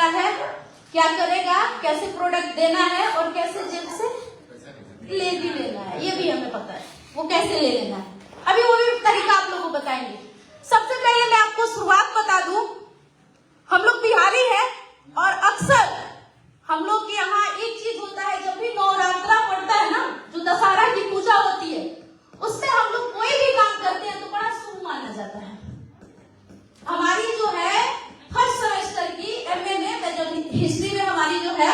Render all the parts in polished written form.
वाला है, क्या करेगा, कैसे प्रोडक्ट देना है और कैसे जेब से ले भी लेना है, ये भी हमें पता है, वो कैसे ले लेना है। अभी वो भी तरीका आप लोगों को बताएंगे। सबसे पहले मैं आपको शुरुआत बता दूं, हम लोग बिहारी हैं और अक्सर हम लोग के यहाँ एक चीज होता है, जब भी नवरात्रा पड़ता है ना, जो दशहरा की पूजा होती है, उसमें हम लोग कोई भी काम करते हैं तो बड़ा शुभ माना जाता है। हमारी जो है फर्स्ट सेमेस्टर की एमए में जब हिस्ट्री में हमारी जो है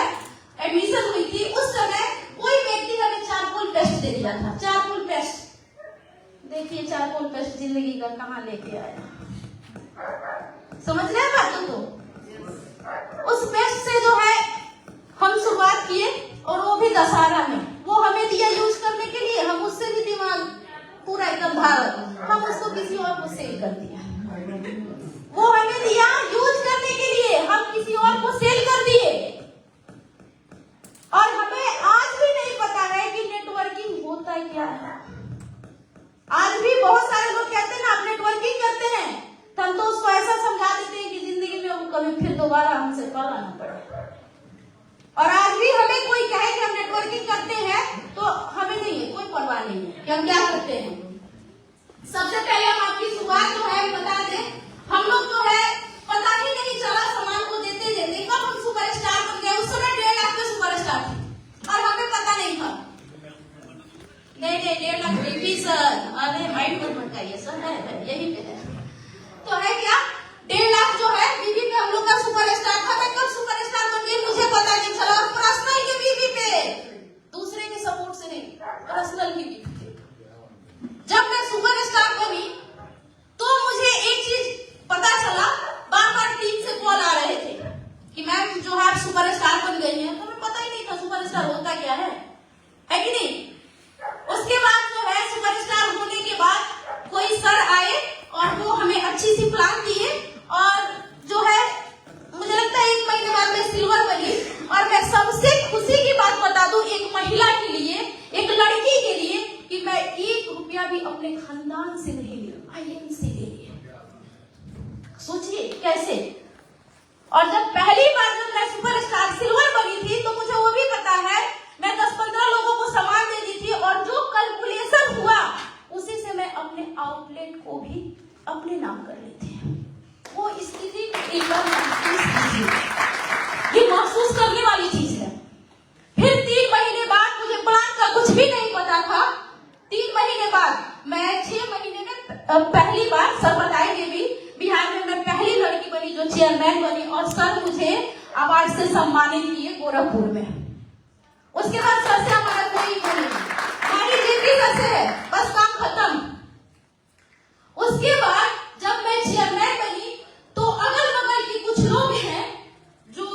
एडमिशन हुई थी, उस समय कोई व्यक्ति हमें चारकोल पेस्ट दे दिया था। चारकोल पेस्ट, देखिए चारकोल पेस्ट जिंदगी का कहाँ लेके आया, समझ रहे हैं बातों को। उस पेस्ट से जो है हम शुरुआत किए, और वो भी दशहरा में। वो हमें दिया यूज करने के लिए, हम उससे भी दिमाग पूरा एकदम भारत, हम उसको किसी और को सेल कर दिया। वो हमें दिया यूज करने के लिए, हम किसी और को सेल कर दिए। और हमें आज भी नहीं पता है कि नेटवर्किंग होता क्या है। आज भी बहुत सारे लोग कहते हैं ना आप नेटवर्किंग करते हैं, तो हम तो उसको ऐसा समझा देते हैं कि जिंदगी में वो कभी फिर दोबारा हमसे कराना पड़े। और आज भी हमें कोई कहे कि हम नेटवर्किंग करते हैं तो हमें नहीं है, कोई परवाह नहीं है कि हम क्या करते हैं। सबसे पहले हम आपकी शुरुआत जो है बता दें, हम लोग जो है पता ही नहीं चला सामान को देते देते कब हम सुपरस्टार बन गए। उस समय 1.5 लाख पे सुपरस्टार थे और हमें पता नहीं था। नहीं 1.5 लाख देखिए सर, अरे माइंड मत भटकाइए सर, है यही पे है। तो है क्या 1.5 लाख जो है बीबी पे हम लोग का सुपरस्टार था। मैं कब सुपरस्टार बन गई मुझे पता नहीं चला, और पर्सनल की बीबी पे, दूसरे के सपोर्ट से नहीं, पर्सनल की बीबी पे। जब मैं सुपरस्टार बनी तो मुझे एक चीज पता चला, बार-बार टीम से कॉल आ रहे थे कि मैम जो है आप सुपरस्टार बन गई हैं। तो हमें पता ही नहीं था सुपरस्टार होता क्या है कि नहीं। उसके बाद जो है सुपरस्टार होने के बाद कोई सर आए और वो हमें अच्छी सी प्लान दिए, और जो है मुझे लगता है 1 महीने बाद मैं सिल्वर बनी। और मैं सबसे खुशी की बात बता दूं एक महिला के लिए, एक लड़की के लिए, कि मैं 1 रुपया भी अपने खानदान से नहीं लिया, आईएमसी के लिए। सोचिए कैसे। और जब पहली बार जब मैं सुपरस्टार सिल्वर बनी थी तो मुझे वो भी पता है, मैं 10-15 लोगों को सामान दे दी थी, और जो कैलकुलेशन हुआ उसी से मैं अपने आउटलेट को भी अपने नाम कर ली थी। वो स्थिति एक बार ये महसूस करने वाली चीज है। फिर 3 महीने बाद, मुझे प्लान का कुछ भी नहीं पता था, 3 महीने बाद मैं 6 महीने में पहली बार, सर बताएंगे भी, बिहार में मैं पहली लड़की बनी जो चेयरमैन बनी, और सर मुझे अवार्ड से सम्मानित किए गोरखपुर में। उसके बाद सर से हमारा कोई नहीं, हमारी ड्यूटी सर से है, बस काम खत्म। उसके बाद जब मैं चेयरमैन बनी तो अगल बगल के कुछ लोग हैं जो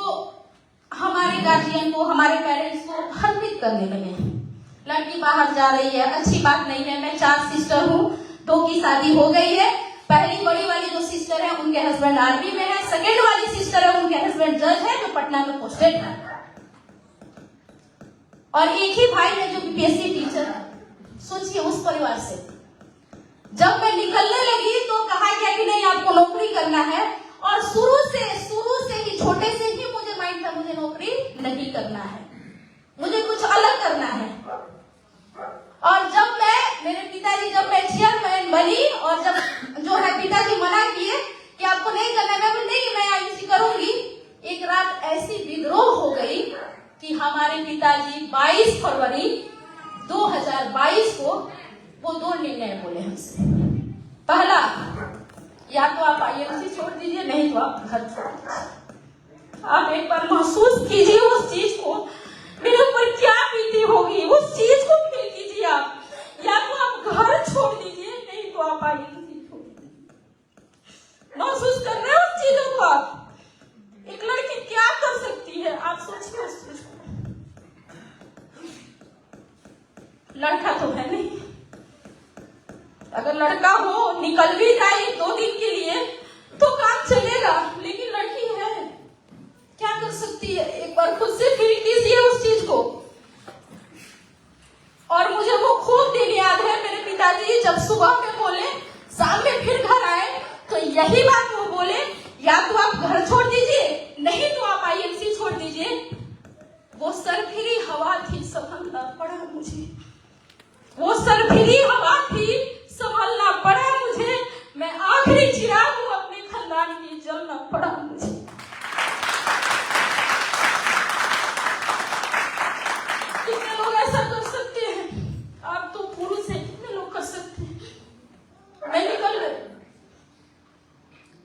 हमारे गार्जियन को, हमारे पेरेंट्स को भ्रमित करने लगे। लड़की बाहर जा रही है, अच्छी बात नहीं है। मैं 4 सिस्टर हूँ, 2 की शादी हो गई है। पहली बड़ी वाली जो सिस्टर है उनके हस्बैंड आर्मी में है, सेकेंड वाली सिस्टर है उनके हस्बैंड जज है जो पटना में पोस्टेड है, और एक ही भाई है जो बीपीएससी टीचर है। सोचिए उस परिवार से जब मैं निकलने लगी तो कहा गया कि नहीं आपको नौकरी करना है, और शुरू से ही छोटे से ही मुझे माइंड था मुझे नौकरी नहीं करना है, मुझे कुछ अलग करना है। और जब मेरे पिताजी, जब मैं चेयरमैन बनी और जब जो है पिताजी मना किए कि आपको नहीं करना, मैं बोली नहीं मैं आईएमसी करूंगी। एक रात ऐसी विद्रोह हो गई कि हमारे पिताजी 22 फरवरी 2022 को वो 2 निर्णय बोले हमसे। पहला, या तो आप आईएमसी छोड़ दीजिए, नहीं तो आप घर छोड़ दीजिए। आप एक बार महसूस कीजिए उस चीज को, मेरे ऊपर क्या बीती होगी, उस चीज को फील कीजिए आप। या तो आप घर छोड़ दीजिए, नहीं तो आप आईएमसी छोड़ दीजिए। महसूस कर रहे हैं उस चीजों को आप। एक लड़की क्या कर सकती है, आप सोचिए उस चीज को। लड़का तो है नहीं, अगर लड़का हो निकल भी जाए 2 दिन के लिए तो काम चलेगा, लेकिन लड़की है, क्या कर सकती है। एक बार खुद से फील कीजिए उस चीज को। और मुझे वो खूब दिन याद है, मेरे पिताजी जब सुबह में बोले, शाम में फिर घर आए तो यही बात वो बोले, या तो आप घर छोड़ दीजिए, नहीं तो आप सरफिरी हवा थी, संभलना पड़ा मुझे। वो सरफिरी हवा थी, संभलना पड़ा मुझे। मैं आखिरी चिराग हूँ अपने खानदान की, जलना पड़ा मुझे। कितने लोग ऐसा कर सकते हैं? आप तो पुरुष हैं, कितने लोग कर सकते हैं? मैं निकल गई।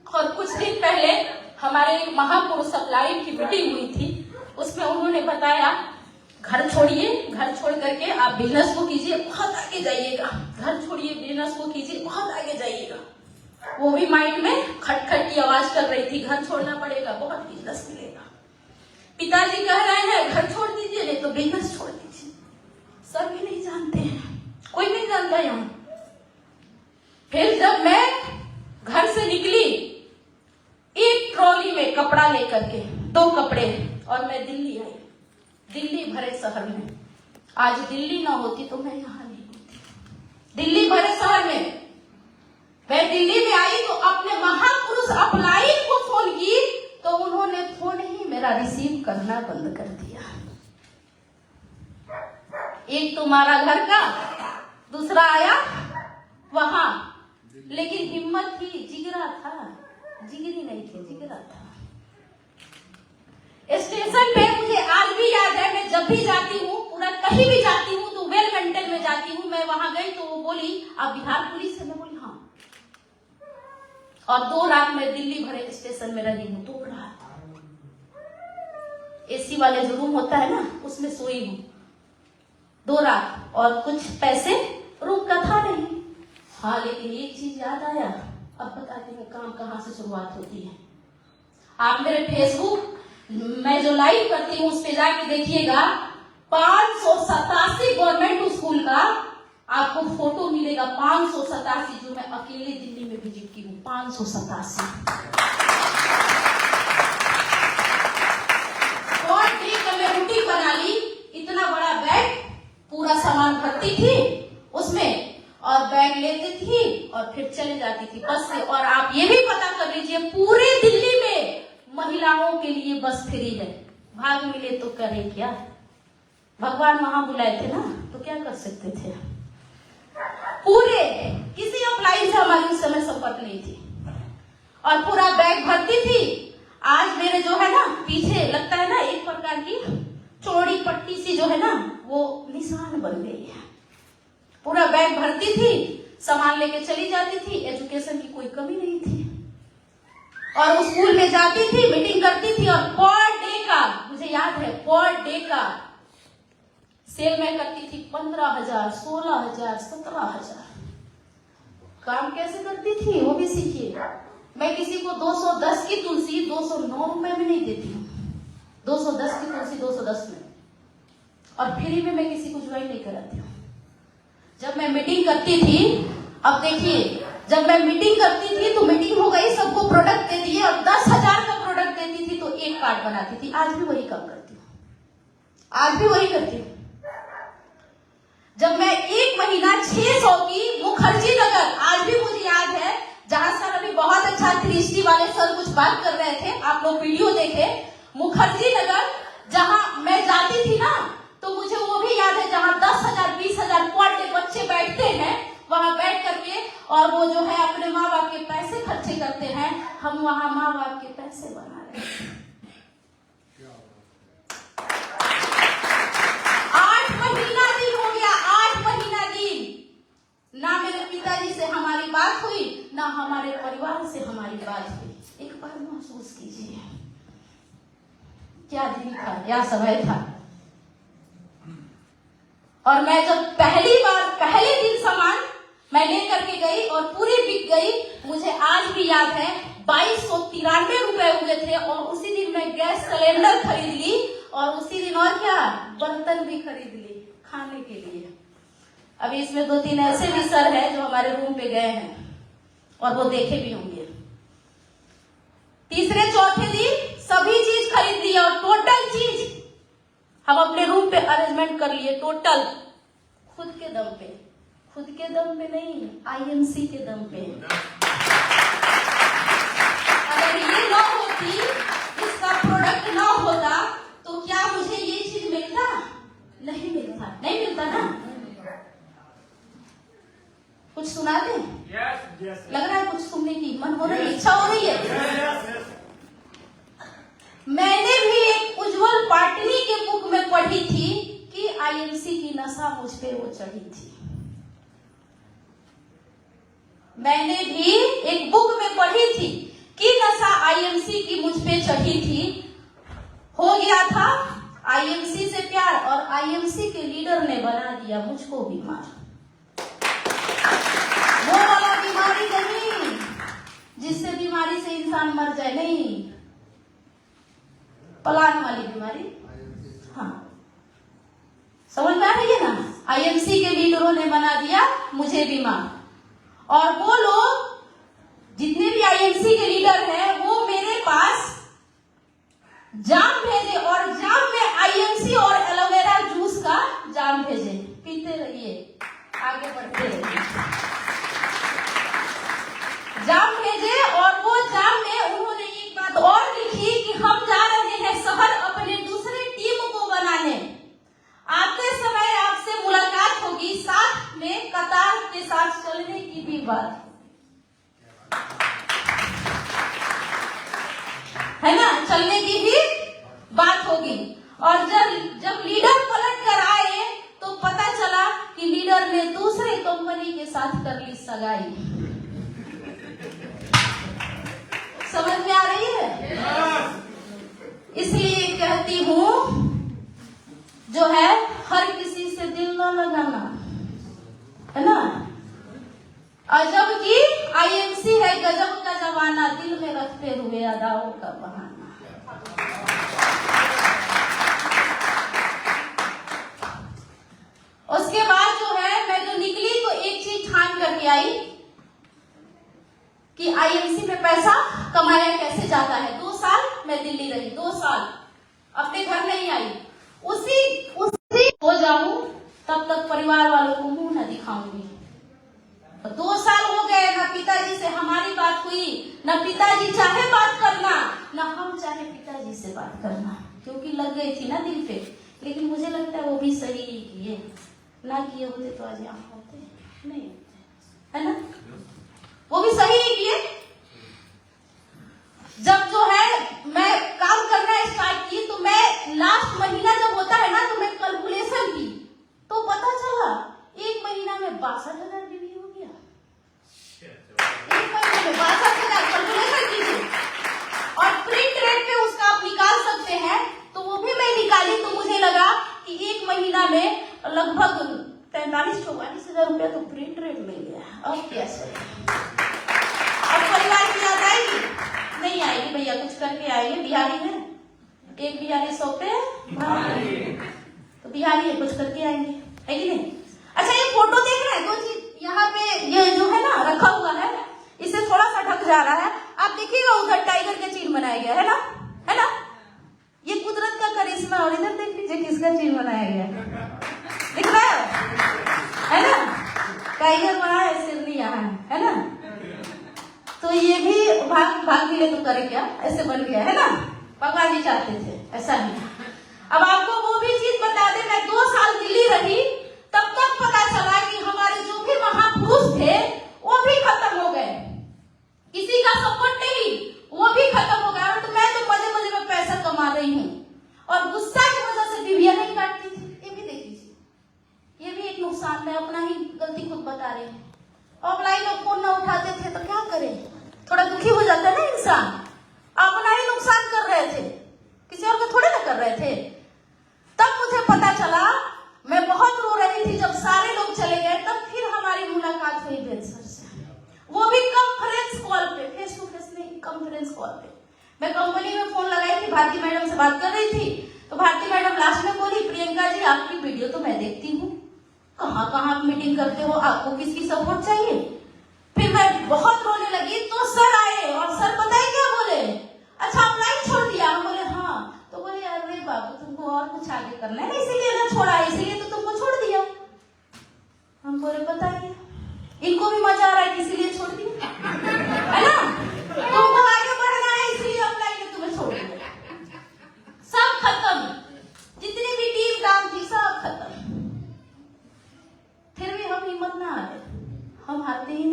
और कुछ दिन पहले हमारे एक महापुरुष सप्लाई की मीटिंग हुई थी, उसमें उन्होंने बताया घर छोड़िए, घर छोड़ करके आप बिजनेस को कीजिए, बहुत आगे जाइएगा। घर छोड़िए, बिजनेस को कीजिए, बहुत आगे जाइएगा। वो भी माइंड में खटखट की आवाज कर रही थी, घर छोड़ना पड़ेगा, बहुत बिजनेस मिलेगा। पिताजी कह रहे हैं घर छोड़ दीजिए, नहीं तो बिजनेस छोड़ दीजिए। सब भी नहीं जानते हैं, कोई नहीं जानता यहाँ। फिर जब मैं घर से निकली एक ट्रॉली में कपड़ा लेकर के, 2 कपड़े, और मैं दिल्ली आई, दिल्ली भरे शहर में। आज दिल्ली ना होती तो मैं यहाँ नहीं होती। दिल्ली भरे शहर में मैं दिल्ली में आई तो अपने महापुरुष अपलाइन को फोन की तो उन्होंने फोन ही मेरा रिसीव करना बंद कर दिया। एक तुम्हारा घर का, दूसरा आया वहां, लेकिन हिम्मत थी, जिगरा था, जिगरी नहीं थी, जिगरा था। स्टेशन पे मुझे आज भी याद है, मैं जब भी जाती हूँ, पूरा कहीं भी जाती हूँ तो वेल मेंटेन में जाती हूँ। मैं वहां गई तो वो बोली आप बिहार पुलिस से? मैं बोली हाँ। और 2 रात में दिल्ली भरे स्टेशन में रही हूँ, 2 रात। एसी वाले जो रूम होता है ना, उसमें सोई हूँ 2 रात, और कुछ पैसे रूम का था नहीं। हाँ, लेकिन एक चीज याद आया, अब बताती हूँ काम कहाँ से शुरुआत होती है। आप मेरे फेसबुक मैं जो लाइव करती हूँ उस पे जाके देखिएगा, 587 गवर्नमेंट स्कूल का आपको फोटो मिलेगा। 587 जो मैं अकेले दिल्ली में विजिट की हूँ, 587। और एक मैं रूटीन बना ली, इतना बड़ा बैग, पूरा सामान भरती थी उसमें और बैग लेती थी और फिर चले जाती थी बस से। और आप ये भी पता कर लीजिए, पूरे दिल्ली में महिलाओं के लिए बस फ्री है। भाग मिले तो करे क्या, भगवान वहां बुलाए थे ना, तो क्या कर सकते थे। पूरे किसी अप्लाई से हमारी उस समय संपर्क नहीं थी, और पूरा बैग भरती थी। आज मेरे जो है ना पीछे लगता है ना एक प्रकार की चौड़ी पट्टी सी जो है ना, वो निशान बन गई है। पूरा बैग भरती थी, सामान लेके चली जाती थी, एजुकेशन की कोई कमी नहीं थी। और उस स्कूल में जाती थी, मीटिंग करती थी, और पर डे का मुझे याद है, पर डे का सेल में करती थी 15,000, 16,000, 17,000। काम कैसे करती थी वो भी सीखिए। मैं किसी को 210 की तुलसी 209 रुपए में नहीं देती हूँ, 210 की तुलसी 210 में, और फ्री में मैं किसी को ज्वाइन नहीं कराती हूँ। जब मैं मीटिंग करती थी, अब देखिए, जब मैं मीटिंग करती थी तो मीटिंग हो गई, सबको प्रोडक्ट दे दिए, और 10,000 का प्रोडक्ट देती थी तो एक कार्ड बनाती थी। आज भी वही काम करती हूँ, आज भी वही करती हूँ। जब मैं 1 महीना 600 की मुखर्जी नगर, आज भी मुझे याद है, जहां सर अभी बहुत अच्छा 3D वाले सर कुछ बात कर रहे थे, आप लोग वीडियो देखे, मुखर्जी नगर जहां मैं जाती थी ना, तो मुझे वो भी याद है, जहां 10,000 20,000 पर डे बच्चे बैठते हैं, वहां बैठ करके और वो जो है अपने माँ बाप के पैसे खर्चे करते हैं। हम वहां माँ बाप के पैसे बना रहे हैं। 8 महीना दिन हो गया, 8 महीना दिन ना मेरे पिताजी से हमारी बात हुई, ना हमारे परिवार से हमारी बात हुई। एक बार महसूस कीजिए, क्या दिन था, क्या समय था। और मैं जब पहली बार पहले दिन सामान मैं लेकर के गई और पूरी बिक गई, मुझे आज भी याद है 2293 रुपए हुए थे। और उसी दिन मैं गैस सिलेंडर खरीद ली, और उसी दिन और क्या, बर्तन भी खरीद ली खाने के लिए। अभी इसमें 2-3 ऐसे भी सर हैं जो हमारे रूम पे गए हैं और वो देखे भी होंगे। तीसरे चौथे दिन सभी चीज खरीद ली, और टोटल चीज हम अपने रूम पे अरेंजमेंट कर लिए, टोटल खुद के दम पे, खुद के दम पे नहीं, INC के दम पे। अगर ये ना होती, इसका प्रोडक्ट ना होता, तो क्या मुझे ये चीज मिलता? सुना दें? लग रहा है कुछ सुनने की मन हो रही है, इच्छा हो रही है। मैंने भी एक उज्जवल पाटनी के बुक में पढ़ी थी कि आईएमसी की नशा मुझ पे वो चढ़ी थी। मैंने भी एक बुक में पढ़ी थी कि नशा आईएमसी की मुझ पे चढ़ी थी। हो गया था आईएमसी से प्यार और आईएमसी के लीडर ने बना दिया मुझको बीमार। वो वाला बीमारी नहीं जिससे बीमारी से इंसान मर जाए, नहीं, पलान वाली बीमारी। हाँ, समझ में आ रही है ना? आईएमसी के लीडरों ने बना दिया मुझे बीमार। और वो लोग जितने भी आईएमसी के लीडर हैं वो मेरे पास जाम भेजे और जाम में आईएमसी और एलोवेरा जूस का जाम भेजे, पीते रहिए, आगे बढ़ते रहिए। जाम भेजे और वो जाम में उन्होंने एक बात और लिखी कि हम जा रहे हैं शहर अपने दूसरे टीम को बनाने, आते समय आपसे मुलाकात होगी, साथ में कतार के साथ चलने की भी बात है ना, चलने की भी बात होगी। और जब लीडर पलट कर आए तो पता चला कि लीडर ने दूसरे कंपनी के साथ कर ली सगाई। समझ में आ रही है? इसलिए कहती हूँ जो है हर किसी से दिल न लगाना, है ना। अजब की आईएमसी है गजब का जमाना, दिल में रखते हुए अदाओं का बहाना। उसके बाद जो है मैं जो निकली तो एक चीज ठान करके आई कि आईएमसी में पैसा कमाया कैसे जाता है। 2 साल मैं दिल्ली रही, 2 साल अपने घर नहीं आई। उसी हो जाऊं तब तक परिवार वालों को मुंह न दिखाऊंगी। 2 साल हो गए, ना पिताजी से हमारी बात हुई, ना पिताजी चाहे बात करना, ना हम चाहे पिताजी से बात करना, क्योंकि लग गई थी ना दिल पे। लेकिन मुझे लगता है वो भी सही ही किए, ना किए होते तो आज यहाँ होते नहीं होते, है ना। वो भी सही ही किए। जब जो है मैं काम करना स्टार्ट की तो मैं लास्ट महीना जब होता है ना तो मैं कैलकुलेशन की तो पता चला 1 महीना में 62,000 बीवी हो गया। 1 महीने में 62,000 कैलकुलेशन कीजिए। और प्रिंट रेट पे उसका आप निकाल सकते हैं, तो वो भी मैं निकाली तो मुझे लगा कि 1 महीना में लगभग 43-44 हजार रुपया तो प्रिंट रेट मिल गया। अब कैसे? अब परिवार की याद आएगी? नहीं आएगी भैया, कुछ करके आएंगे। बिहारी है, एक बिहारी 100 पे तो बिहारी है, कुछ करके आएंगे, है कि नहीं। अच्छा, ये फोटो देख रहे हैं, 2 चीज यहाँ पे ये जो है ना रखा हुआ है, इसे थोड़ा सा ढक जा रहा है। आप देखिएगा उधर टाइगर का चिन्ह बनाया गया है ना, है ना। ये कुदरत का करिश्मा। और इधर देख लीजिए किसका चिन्ह बनाया गया है, दिख रहा है ना। टाइगर बना है, सिरनी यहाँ है ना। तो ये भी भाग मिले तो करे क्या, ऐसे बन गया है ना। भगवान जी चाहते थे ऐसा ही। अब आपको वो भी चीज बता दें, मैं 2 साल दिल्ली रही, तब तक पता चला कि हमारे जो भी महापुरुष थे वो भी खत्म हो गए, किसी का सपोर्ट नहीं, वो भी खत्म हो गया। तो मैं तो मजे मजे में पैसा कमा रही हूँ और गुस्सा की वजह से बीवियां नहीं काटती थी। ये भी देख लीजिए, ये भी एक नुकसान है, अपना ही गलती खुद बता रहे हैं। ऑफलाइन में फोन ना उठाते थे तो क्या करें, थोड़ा दुखी हो जाता है ना इंसान। अपना ही नुकसान कर रहे थे, किसी और का थोड़े ना कर रहे थे। तब मुझे पता चला, मैं बहुत रो रही थी जब सारे लोग चले गए। तब फिर हमारी मुलाकात हुई बेन सर से, वो भी कॉन्फ्रेंस कॉल पे, फेस टू फेस नहीं, कॉन्फ्रेंस कॉल पे। मैं कंपनी में फोन लगाई थी, भारती मैडम से बात कर रही थी, तो भारती मैडम लास्ट में बोली, प्रियंका जी आपकी वीडियो तो मैं देखती हूँ, कहाँ कहाँ आप मीटिंग करते हो, आपको किसकी सपोर्ट चाहिए। फिर मैं बहुत रोने लगी तो सर आए और सर पता है क्या बोले, अच्छा आप लाइन छोड़ दिया। हम बोले हाँ, तो बोले अरे बाबू तुमको और कुछ आगे करना है इसीलिए ना छोड़ा, इसलिए तो तुमको छोड़ दिया। हम बोले पता है, इनको भी मजा आ रहा है इसीलिए छोड़ दिया, है ना। तुमको आगे बढ़ना है इसलिए ऑफलाइन में तुम्हें छोड़ दिया। सब खत्म, जितनी भी टीम काम थी सब खत्म। फिर भी हम हिम्मत ना हारे, हम हारते ही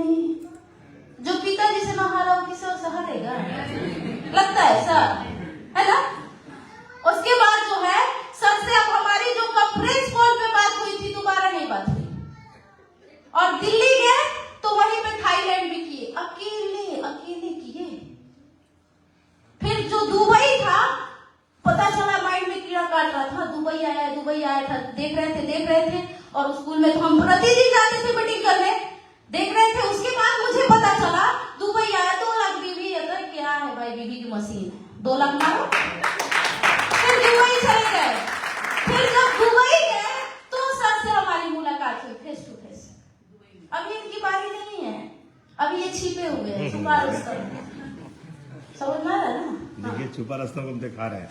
पता चला माइंड में कीड़ा काट रहा था, दुबई आया था, देख रहे थे और स्कूल में तो हम प्रतिदिन जाते थे मीटिंग करने, देख रहे थे। उसके बाद मुझे पता चला दुबई आया, 2 लाख बीवी, अगर क्या है भाई, बीवी की मशीन है, 2 लाख मारो। फिर दुबई चले गए, फिर जब दुबई गए तो सर से हमारी मुलाकात हुई फेस टू फेस। अभी इनकी बारी नहीं है, अभी ये छिपे हुए हैं, छुपा रास्ता में, समझ में आ रहा है ना? देखिए छुपा रास्ता को हम दिखा रहे हैं।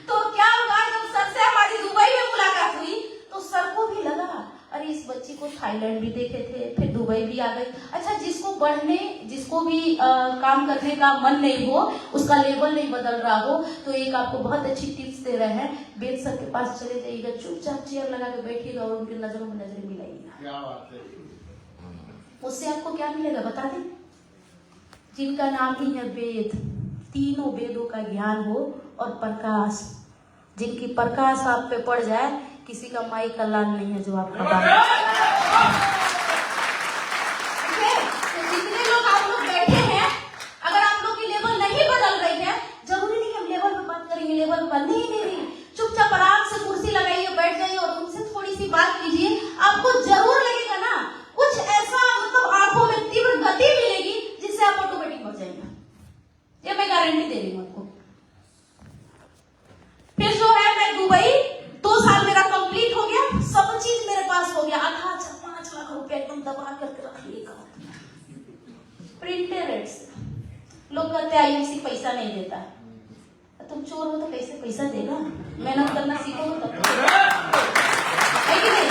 तो क्या हुआ, जब सर से हमारी दुबई में मुलाकात हुई तो सर को भी लगा अरे इस बच्ची को थाईलैंड भी देखे थे, फिर दुबई भी आ गई। अच्छा, जिसको भी काम करने का मन नहीं हो, उसका लेवल नहीं बदल रहा हो, तो एक आपको बहुत अच्छी टिप्स दे रहे हैं। वेद सर के पास चले जाइएगा, चुपचाप चेयर लगा के बैठिएगा और उनकी नजरों में नजरें मिलाइएगा। क्या बात है। उससे आपको क्या मिलेगा बता दें? जिनका नाम ही है वेद, तीनों वेदों का ज्ञान हो और प्रकाश, जिनकी प्रकाश आप पे पड़ जाए, किसी का माई का लाल नहीं है जो आपका बाप। तो जितने लोग आप लोग बैठे हैं, अगर आप लोग की लेवल नहीं बदल रही है, जरूरी नहीं हम लेवल पे बात करेंगे, लेवल पर नहीं, चुपचाप आराम से कुर्सी लगाइए, बैठ जाइए और उनसे थोड़ी सी बात कीजिए। आपको जरूर लगेगा ना कुछ ऐसा, मतलब आंखों में तीव्र गति मिलेगी जिससे आप ऑटोमेटिक हो जाएंगे। ये मैं गारंटी दे रही हूँ आपको। फिर जो है, मैं दुबई 2 साल मेरा कंप्लीट हो गया, सब चीज मेरे पास हो गया। आधा 5 लाख रुपए एकदम दबा करके रख लिएगा, प्रिंटेड रेट से। लोग कहते हैं आईएमसी पैसा नहीं देता, तुम चोर हो तो कैसे पैसा देगा? मेहनत करना सीखो तब है कि नहीं?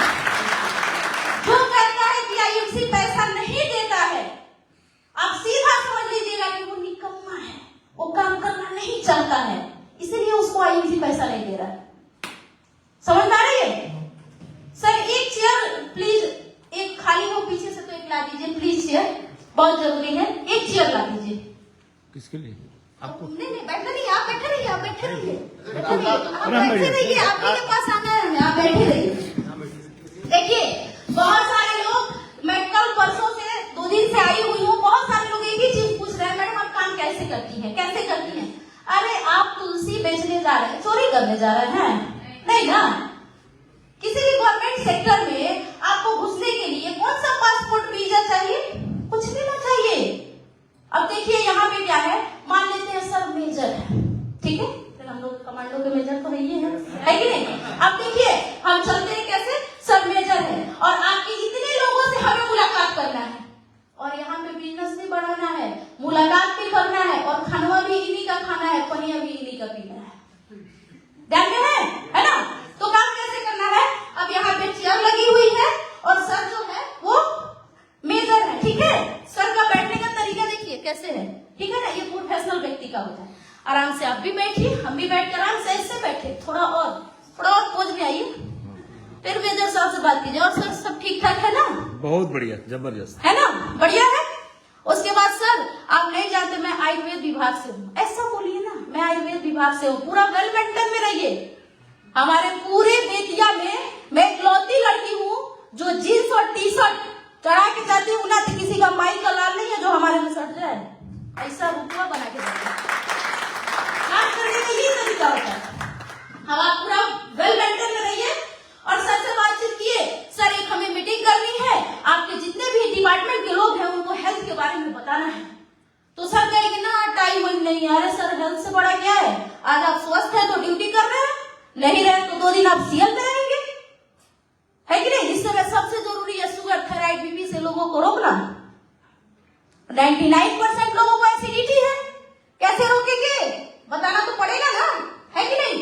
जो कहता है कि आईएमसी पैसा नहीं देता है, आप सीधा समझ लीजिएगा कि वो निकम्मा है, वो काम करना नहीं चाहता है, इसलिए उसको आईएमसी पैसा नहीं दे रहा है। समझ में आ रही है? सर एक चेयर प्लीज, एक खाली हो पीछे से तो एक ला दीजिए प्लीज, चेयर बहुत जरूरी है, एक चेयर ला दीजिए। किसके लिए? आपको? नहीं बैठना नहीं, आप बैठे रहिए, आप बैठे रहिए, आप मेरे पास आना है, आप बैठे रहिए। देखिए बहुत सारे लोग, मैं कल परसों से 2 दिन से आई हुई हूँ, बहुत सारे लोग एक ही चीज पूछ रहे हैं, मैडम आप काम कैसे करती हैं, कैसे करती हैं? अरे आप तुलसी बेचने जा रहे हैं, चोरी करने जा रहे हैं? नहीं ना। किसी भी गवर्नमेंट सेक्टर में आपको घुसने के लिए कौन सा पासपोर्ट वीजा चाहिए? कुछ भी ना चाहिए। अब देखिए यहाँ पे क्या है, मान लेते हैं सर मेजर है, ठीक है, फिर हम लोग कमांडो के मेजर तो नहीं है कि नहीं? अब देखिए हम चलते हैं कैसे, सर मेजर है और आपके इतने लोगों से हमें मुलाकात करना है और यहाँ पे बिजनेस भी बढ़ाना है, मुलाकात भी करना है और खानवा भी इन्हीं का खाना है, पनिया भी इन्हीं का पीना है। ध्यान में है ना? तो काम कैसे करना है? अब यहाँ पे चेयर लगी हुई है और सर जो है वो मेजर है, ठीक है। सर का बैठने का तरीका देखिए कैसे है, ठीक है ना? ये प्रोफेशनल व्यक्ति का होता है। आराम से आप भी बैठिए, हम भी बैठ कर आराम से ऐसे बैठे, थोड़ा और पोज में आइए, फिर मेजर साहब से बात कीजिए। और सर सब ठीक ठाक है ना? बहुत बढ़िया, जबरदस्त है ना, बढ़िया है। उसके बाद सर आप नहीं जानते मैं आयुर्वेद विभाग से हूँ, ऐसा बोलिए ना, मैं आयुर्वेद विभाग से हूँ, पूरा वेल मेंटेन में रहिए। हमारे पूरे बेतिया में मैं इकलौती लड़की हूँ जो जींस और टी शर्ट चढ़ा के जाती हूँ ना, तो किसी का माई का लाल नहीं है जो हमारे में सट जाए, ऐसा रुपया बना के जाता है। काम करने का ये तरीका होता है। हम आप पूरा वेल मेंटेन में रहिए और सर से बातचीत किए, सर एक हमें मीटिंग करनी है, आपके जितने भी डिपार्टमेंट के लोग हैं उनको हेल्थ के बारे में बताना है। तो सर कहेंगे ना टाइम नहीं है। अरे सर हेल्थ से बड़ा क्या है, आज आप स्वस्थ है तो ड्यूटी कर रहे हैं, नहीं रहे तो 2 दिन आप सीएल में रहेंगे, है कि नहीं? इस समय सबसे जरूरी है शुगर, थायराइड, बीपी से लोगों को रोकना। 99% लोगों को एसिडिटी है, कैसे रोकेंगे? बताना तो पड़ेगा ना, है कि नहीं?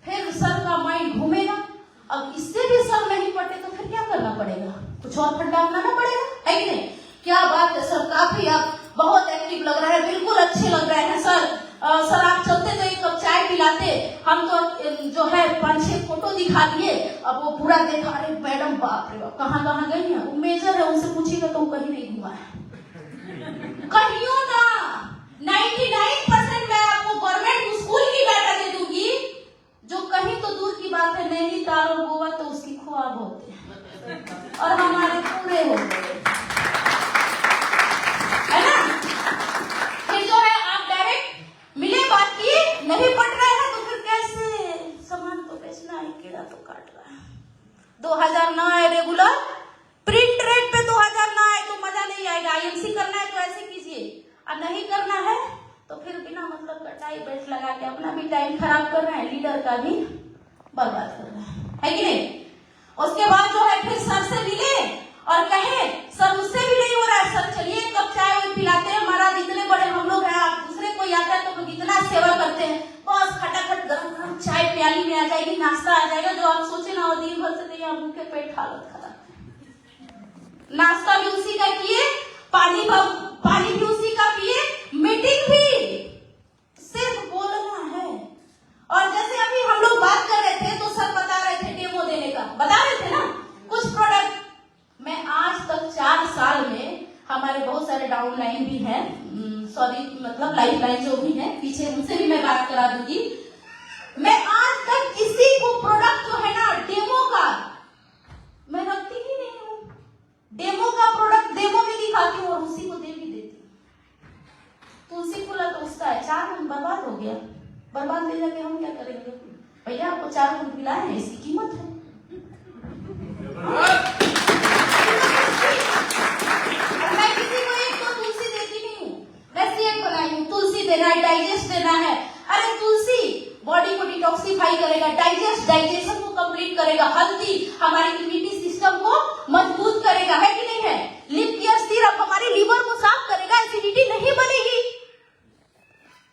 फिर सर का माइंड घूमेगा, अब इससे भी सर नहीं पड़े तो फिर क्या करना पड़ेगा? कुछ और खड्डा अपनाना पड़ेगा, है कि नहीं? क्या बात है सर, काफी आप बहुत एक्टिव लग रहे हैं, बिल्कुल अच्छे लग रहे हैं सर। सर आप चलते तो 1 कप चाय पिलाते, हम तो जो है 5-6 फोटो दिखा दिए, अब वो पूरा देखा, अरे मैडम बाप रे बाप कहाँ कहाँ गई है, वो मेजर है, उनसे पूछिएगा तो कहीं नहीं घुमा है, कहियो ना। 99% मैं आपको गवर्नमेंट स्कूल की डाटा दे दूंगी, जो कहीं तो दूर की बात है, नैनीताल और गोवा तो उसकी ख्वाब होते हैं और हमारे पूरे हो गए, है ना? फिर जो है आप डायरेक्ट मिले नहीं पट रहा है तो फिर कैसे सामान तो बेचना है, कीड़ा तो काट रहा है। 2000 ना आए रेगुलर, प्रिंट रेट पे 2000 ना आए तो मजा नहीं आएगा। आईएमसी करना है तो ऐसे कीजिए, और नहीं करना है तो फिर बिना मतलब का टाई बेल्ट लगा के अपना भी टाइम खराब कर रहे हैं, लीडर का भी बर्बाद कर रहे है कि नहीं। उसके बाद जो है फिर सर से मिले और कहे सर मुझसे भी नहीं हो रहा है, सर चलिए एक कप चाय वो पिलाते हैं, महाराज इतने बड़े हम लोग हैं, आप दूसरे कोई आता है तो लोग इतना सेवा करते हैं, बस खटाखट गरम गरम चाय प्याली में आ जाएगी, नाश्ता आ जाएगा। जो आप सोचे ना, दिन भर से नहीं, भूखे पेट हालत खराब। नाश्ता भी उसी का किए, पानी भी उसी का पिए, मीटिंग भी सिर्फ बोलना है। और जैसे अभी हम लोग बात कर रहे थे तो सर बता रहे थे डेमो देने का, बता रहे थे ना कुछ प्रोडक्ट। मैं आज तक 4 साल में, हमारे बहुत सारे डाउन लाइन भी हैं, सॉरी मतलब लाइफ लाइन जो भी है पीछे, उनसे भी मैं बात करा दूंगी। मैं आज तक किसी को प्रोडक्ट जो है ना डेमो का मैं रखती ही नहीं हूँ। डेमो का प्रोडक्ट डेमो भी दिखाती हूँ और उसी को दे भी देती हूँ। तुलसी फूला तो उसका है, 4 दिन बर्बाद हो गया, बर्बाद ले जाके हम क्या करेंगे भैया, आपको 4 दिन पिलाए हैं, इसकी कीमत है। मैं किसी को एक तो तुलसी देती नहीं हूँ, वैसे एक बनाई हूँ, तुलसी देना है, डाइजेस्ट देना है। अरे तुलसी बॉडी को डिटॉक्सिफाई करेगा, डाइजेशन को कंप्लीट करेगा, हल्दी हमारे इम्यूनिटी सिस्टम को मजबूत करेगा, है कि नहीं है। लिप केयर सिरप हमारे लीवर को साफ करेगा, एसिडिटी नहीं बनेगी।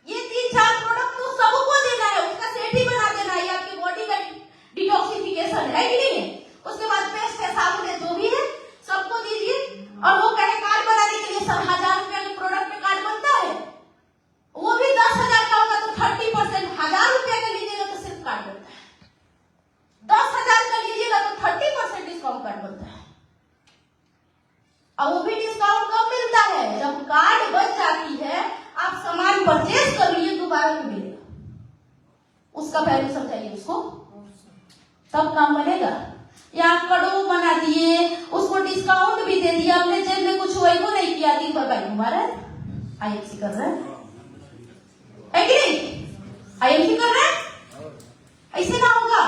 ये 3-4 प्रोडक्ट तो सबको देना है, उसका सेट ही बना देना है, आपकी बॉडी का डिटॉक्सिफिकेशन है कि नहीं है। उसके बाद पेस्ट है, साबुन है, जो भी है सबको दीजिए। और वो कहे कार्ड बनाने के लिए सर 1000 रुपया के प्रोडक्ट में कार्ड बनता है, वो भी 10,000 का होगा तो 30%, 1000 रुपया का लीजिएगा तो सिर्फ कार्ड बनता है, 10,000 का लीजिएगा तो 30% डिस्काउंट कार्ड बनता है। और वो भी डिस्काउंट कब मिलता है, जब कार्ड बच जाती है, आप सामान परचेज कर लीजिए, दोबारा नहीं मिलेगा, उसका वैल्यू समझाइए उसको, तब काम बनेगा। या आप कड़ू बना दिए, उसको डिस्काउंट भी दे दिया, अपने जेब में कुछ वही को नहीं किया, दिन भर भाई घुमा रहे आईएमसी कर रहे है कि नहीं, आईएमसी कर रहे हैं, ऐसे ना होगा।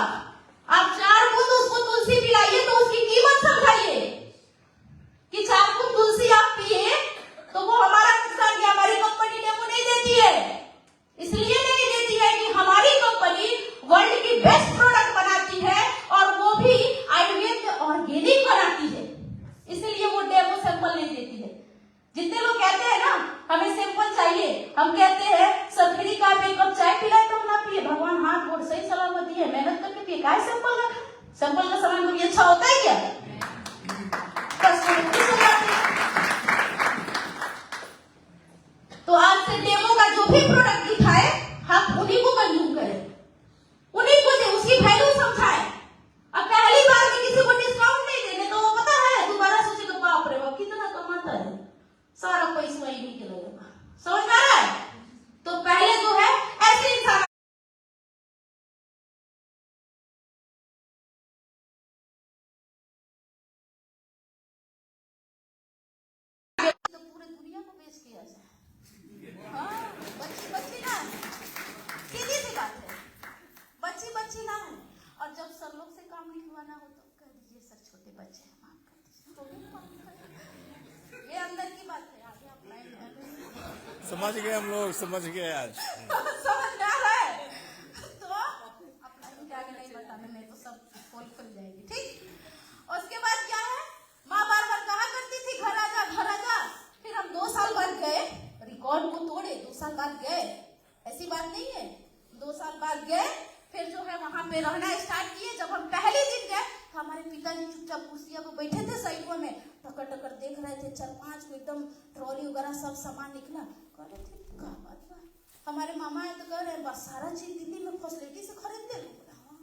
आप 4 बूंद उसको तुलसी पिलाइए तो उसकी कीमत समझाइए कि 4 बूंद तुलसी आप पिए तो वो हमारा नुकसान है। हमारी कंपनी डेमो नहीं देती है, इसलिए नहीं देती है कि हमारी कंपनी वर्ल्ड की बेस्ट प्रोडक्ट बनाती है और वो भी आयुर्वेद में ऑर्गेनिक बनाती है, इसलिए वो डेमो सैंपल नहीं देती है। जितने लोग कहते हैं ना हमें सैंपल चाहिए, हम कहते हैं सर फ्री का आप 1 कप चाय पिलाए तो ना पिए, भगवान हाथ गोड़ सही सलामत दिए, मेहनत करके पिए, काय सैंपल रखा, सैंपल का सामान कभी अच्छा होता है क्या, तो आज से डेमो का जो भी प्रोडक्ट दिखाए हम उन्हीं को कंज्यूम करें, उन्हीं को दे, उसकी वैल्यू समझाए। अब पहली बार में किसी को डिस्काउंट नहीं देने तो वो पता है दोबारा सोचेगा बाप रे बाप कितना कमाता है, सारा पैसा इन्हीं के लगेगा, समझ आ रहा है। तो पहले जो है ऐसे इंसान तो पूरे दुनिया को बेच किया जाए। बच्ची ना है, सीधी सी बात है, बच्ची ना है। और जब सर लोग से काम लिखवाना हो तो कह दीजिए सर छोटे बच्चे हैं, माफ कर दीजिए, ये अंदर की बात है, आगे आप समझ गए हम लोग, समझ गए आज। समझ में आ रहा है तो अपना क्या नहीं बताना, नहीं तो सब खोल खुल जाएगी, ठीक। उसके बाद क्या है, माँ बार बार कहा करती थी घर आजा घर आजा, फिर हम 2 साल बाद गए, रिकॉर्ड को तोड़े, 2 साल बाद गए, ऐसी बात नहीं है, 2 साल बाद गए, फिर जो है वहां पे रहना स्टार्ट किए। जब हम पहले दिन गए तो हमारे पिताजी चुपचाप कुर्सिया पे बैठे थे साइडों में, टकर टकर देख रहे थे, 4-5 को एकदम ट्रॉली वगैरह सब सामान निकला, कह रहे थे क्या बात बा, हमारे मामा है तो कह रहे हैं बस सारा चीज दिल्ली में फैसिलिटी से खरीद ले, हाँ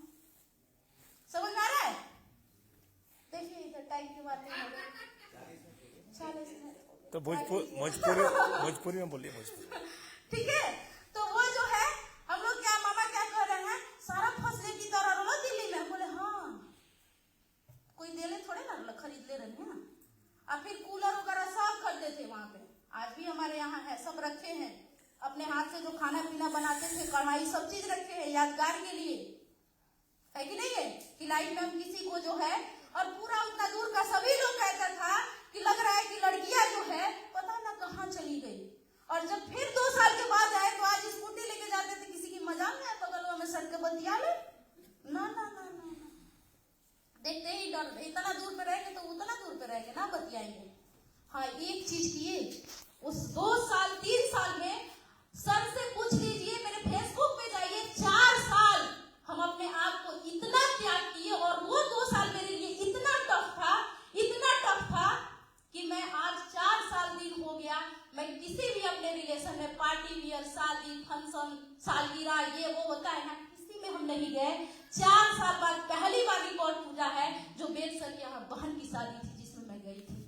समझ आ रहा है। देखिए इधर टाइम की बात नहीं हो रही, 40 मिनट तो भोजपुरी में बोलिए, भोजपुरी, ठीक है। तो वो जो है हम लोग क्या, मामा क्या कह रहे हैं, सारा फैसिलिटी तो रहा दिल्ली में, बोले हाँ कोई दे ले थोड़े ना, खरीद ले रहे हैं। और फिर कूलर वगैरह सब खरीदे थे वहां पे, आज भी हमारे यहाँ है, सब रखे हैं, अपने हाथ से जो खाना पीना खाना बनाते थे, कढ़ाई सब चीज रखे हैं यादगार के लिए, है कि नहीं है कि लाइफ में हम किसी को जो है, और पूरा उतना दूर का सभी लोग कहता था कि लग रहा है कि लड़कियां जो है पता ना कहाँ चली गई। और जब फिर 2 साल के बाद आए तो आज स्कूटी लेके जाते थे, किसी की मजाक में बगल में सर के बतिया ले, ना ना ना ना, देखते ही डर, इतना दूर पे रहेंगे तो उतना दूर पे रहेंगे ना बतियाएंगे। हाँ, एक चीज किए उस 2 साल 3 साल में, सर से पूछ लीजिए, मेरे फेसबुक पे जाइए, 4 साल हम अपने आप को इतना त्याग किए, और वो 2 साल मेरे लिए इतना टफ था, इतना टफ था कि मैं आज 4 साल दिन हो गया, मैं किसी भी अपने रिलेशन में पार्टी वियर, शादी, फंक्शन, सालगिरह, ये वो होता है ना, किसी में हम नहीं गए। 4 साल बाद पहली बार रिकॉर्ड पूजा है जो बेल सर के यहाँ बहन की शादी थी जिसमें मैं गई थी।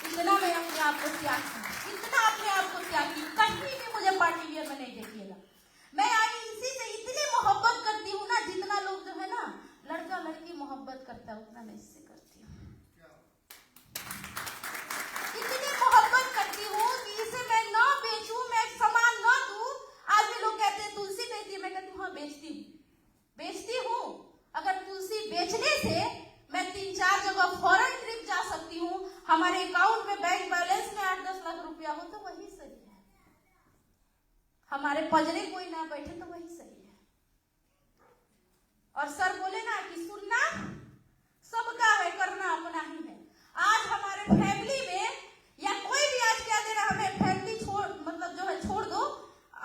इतना मैं अपने आप को त्याग की, इतना अपने आप को त्याग की, कहीं भी मुझे पार्टी वियर में नहीं देखिएगा। मैं आज इसी से इतनी मोहब्बत करती हूँ ना, जितना लोग जो है ना लड़का लड़की मोहब्बत करता है उतना मैं इससे करती हूँ। इतनी मोहब्बत करती हूँ कि इसे मैं ना बेचूं, मैं सामान ना दूं। आज भी लोग कहते हैं तुलसी बेचती है, मैं कहती हूँ हाँ बेचती हूँ। अगर तुलसी बेचने से मैं 3-4 जगह फॉरेन ट्रिप जा सकती हूँ, हमारे अकाउंट में बैंक बैलेंस में 8-10 लाख रुपया हो तो वही सही है। हमारे पजरे कोई ना बैठे तो वही सही है। और सर बोले ना कि सुनना सबका है, करना अपना ही है। आज हमारे फैमिली में या कोई भी आज क्या दे रहा, हमें फैमिली छोड़, मतलब जो है छोड़ दो,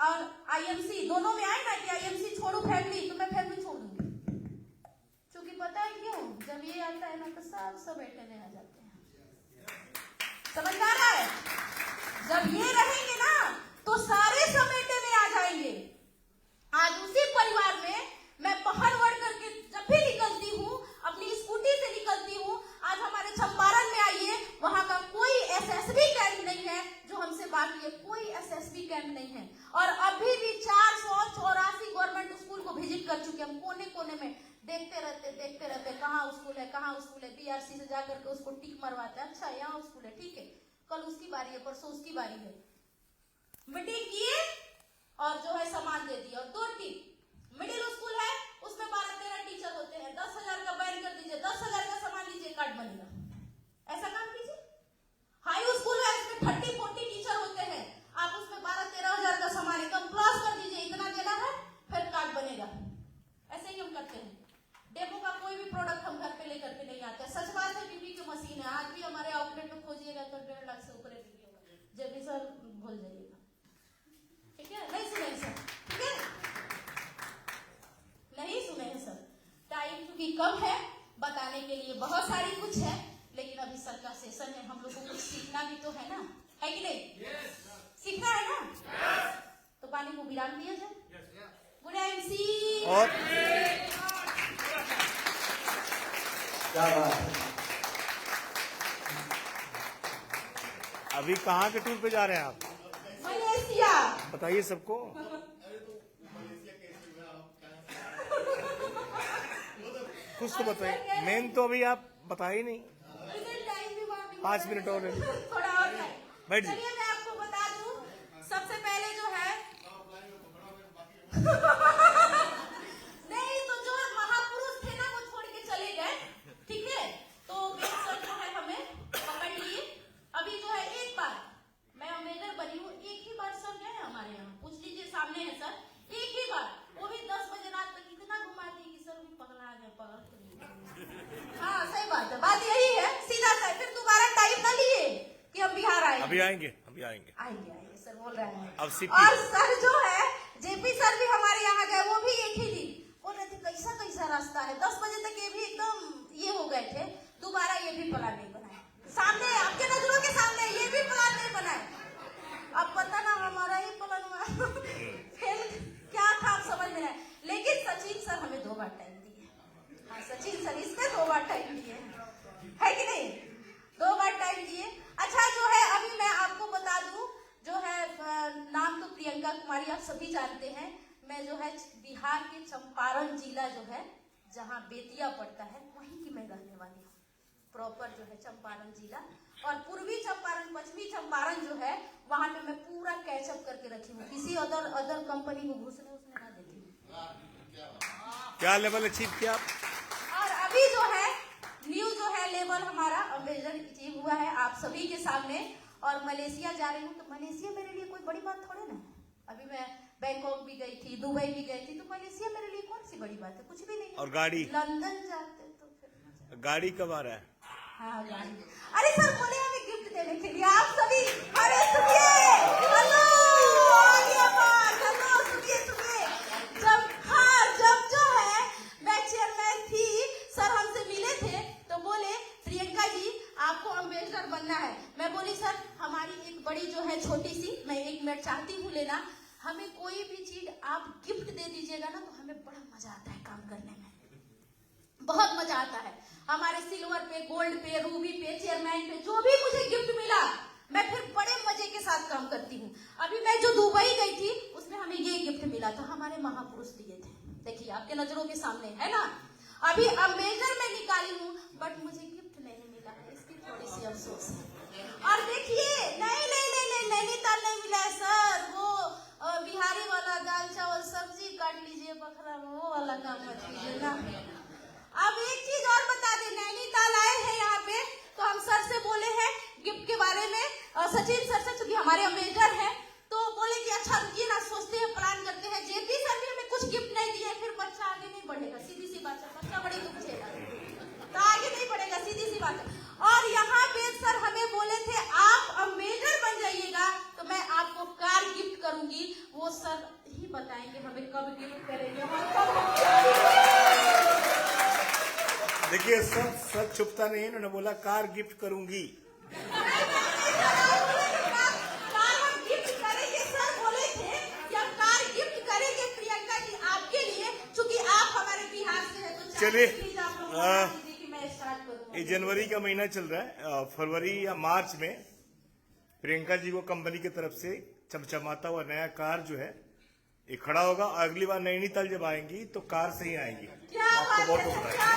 और आईएमसी दोनों में आए ना कि आईएमसी छोड़ो फैमिली, तो मैं फैमिली छोड़ दूंगी। क्योंकि पता है क्यों, जब ये आता है ना तो सब बैठे आ जाते हैं, समझ आ रहा है? जब ये रहेंगे ना तो सारे समेटे में आ जाएंगे। आज उसी परिवार में मैं पहाड़ बढ़ करके जब भी निकलती हूँ, अपनी स्कूटी से निकलती हूँ, आज हमारे चंपारण में आइए, वहां का कोई एसएसबी कैंप नहीं है जो हमसे बात किए, कोई एसएसबी कैंप नहीं है। और अभी भी 484 गवर्नमेंट स्कूल को विजिट कर चुके हम, कोने कोने में देखते रहते कहाँ स्कूल है, बीआरसी से जाकर के उसको टिक मरवाते हैं, अच्छा यहाँ स्कूल है, ठीक है, कल उसकी बारी है, परसों उसकी बारी है, मीटिंग किए और जो है सामान दे दिया। और 2 टिक, मिडिल स्कूल है उसमें 12-13 टीचर होते हैं, 10,000 का बैन कर दीजिए, 10,000 का सामान लीजिए, कार्ड बनेगा, ऐसा काम कीजिए। हाई स्कूल है उसमें 30-40 टीचर होते हैं, आप उसमें 12-13,000 का सामान एकदम क्रॉस कर दीजिए, इतना देना है फिर कार्ड बनेगा। ऐसे ही हम करते हैं। डेपो का कोई भी प्रोडक्ट हम घर पे लेकर के नहीं आते। सच बात है, बीबी की मशीन है, आज भी हमारे आउटलेट में खोजिएगा तो 1.5 लाख से ऊपर बिक्री होगा। जब भी सर भूल जाइएगा, ठीक है? नहीं सुने सर, ठीक है, नहीं सुने हैं सर। टाइम क्योंकि कम है, बताने के लिए बहुत सारी कुछ है, लेकिन अभी सर का सेशन है, हम लोगों को कुछ सीखना भी तो है ना, है कि नहीं? सीखना है ना, तो पानी को विराम दिया जाए। गुड एमसी और क्या बात है। अभी कहाँ के टूर पे जा रहे हैं आप? मलेशिया। बताइए सबको। कुछ तो बताइए, मेन तो अभी आप बता ही नहीं। 5 मिनट और थोड़ा और है, बैठ जाइए। चलिए मैं आपको बता दूं, सबसे पहले जो है नहीं तो जो महापुरुष थे ना वो छोड़ के चले गए, ठीक है, तो सर जो है हमें पकड़ लिए। अभी जो है एक बार मैं मेजर बनी हूँ, एक ही बार सर गए हमारे यहाँ, पूछ लीजिए, सामने है सर, एक ही बार, वो भी 10 बजे रात तक इतना घुमा दी कि सर भी पगला आ गए, हाँ सही बात है, बात यही है, सीधा सा। फिर दोबारा टाइम ना लिए कि हम बिहार आए, अभी आएंगे आएंगे सर बोल रहे हैं। अब और सर जो है जेपी सर भी हमारे यहाँ गए, वो भी एक ही दिन बोल रहे थे कैसा रास्ता है, 10 बजे तक ये भी एकदम ये हो गए थे। दोबारा ये भी प्लान नहीं बनाए, सामने आपके नजरों के सामने ये भी प्लान नहीं बनाए। अब पता ना हमारा ही प्लान फिर क्या था आप समझ में आए। लेकिन सचिन सर हमें 2 बार टाइम दिए, हाँ सचिन सर इसमें 2 बार टाइम दिए, है कि नहीं? 2 बार टाइम दिए। अच्छा जो है अभी मैं आपको बता दूं, जो है नाम तो प्रियंका कुमारी आप सभी जानते हैं। मैं जो है बिहार के चंपारण जिला जो है जहाँ बेतिया पड़ता है वहीं की मैं रहने वाली हूँ। प्रॉपर जो है चंपारण जिला, और पूर्वी चंपारण, पश्चिमी चंपारण जो है वहां पे मैं पूरा कैचअप करके रखी हूँ, किसी अदर कंपनी को घुसने उसने ना देती हूँ। क्या लेवल अचीव किया आप? और अभी जो है न्यू जो है लेवल हमारा अम्बेसडर अचीव हुआ है आप सभी के सामने, और मलेशिया जा रही हूँ, तो मलेशिया मेरे लिए कोई बड़ी बात थोड़ी ना है। अभी मैं बैंकॉक भी गई थी, दुबई भी गई थी, तो मलेशिया मेरे लिए कौन सी बड़ी बात है, कुछ भी नहीं है। और गाड़ी? लंदन जाते तो फिर गाड़ी कब आ रहा है? हाँ गाड़ी। अरे सर बोले हमें गिफ्ट देने के लिए, आप सभी अरे सुनिए, हेलो आ गया बात, हेलो सुनिए, जब जो है मैं चेयरमैन थी, सर हमसे मिले थे तो बोले प्रियंका जी आपको अम्बेसडर बनना है। मैं बोली सर हमारी एक बड़ी जो है छोटी सी, मैं 1 मिनट चाहती हूँ लेना, हमें कोई भी चीज आप गिफ्ट दे दीजिएगा ना तो हमें बड़ा मजा आता है काम करने में, बहुत मजा आता है। हमारे सिल्वर पे, गोल्ड पे, रूबी पे, चेयरमैन पे जो भी मुझे गिफ्ट मिला मैं फिर बड़े मजे के साथ काम करती हूँ। अभी मैं जो दुबई गई थी उसमें हमें ये गिफ्ट मिला था, हमारे महापुरुष दिए थे, देखिए आपके नजरों के सामने है ना। अभी अम्बेसडर में निकाली हूँ बट मुझे गिफ्ट नहीं मिला है, इसकी थोड़ी सी अफसोस है। और देखिए नहीं नैनीताल नहीं मिला है सर, वो बिहारी वाला दाल चावल सब्जी काट लीजिए बखरा में, वो वाला काम मत कीजिए ना। अब एक चीज और बता दें, नैनीताल आए हैं यहाँ पे तो हम सर से बोले हैं गिफ्ट के बारे में, सचिन सर से, चूंकि हमारे अम्बेसडर हैं, तो बोले कि अच्छा रुकिए ना, सोचते हैं, प्लान करते हैं। जेपी सर भी हमें कुछ गिफ्ट नहीं दिए, फिर बच्चा आगे नहीं बढ़ेगा, सीधी सी बात है, बच्चा बड़ी दुख झेला तो आगे नहीं बढ़ेगा, सीधी सी बात है। और यहाँ पे सर हमें बोले थे आप अम्बेसडर बन जाइएगा तो मैं आपको कार गिफ्ट करूंगी, वो सर ही बताएंगे हमें कब गिफ्ट करेंगे। देखिए सब छुपता नहीं, इन्होंने बोला कार गिफ्ट करूंगी। चलिए ये जनवरी का महीना चल रहा है, फरवरी या मार्च में प्रियंका जी को कंपनी की तरफ से चमचमाता हुआ नया कार जो है ये खड़ा होगा। अगली बार नैनीताल जब आएंगी तो कार से ही आएंगी। आपको बहुत बहुत बधाई।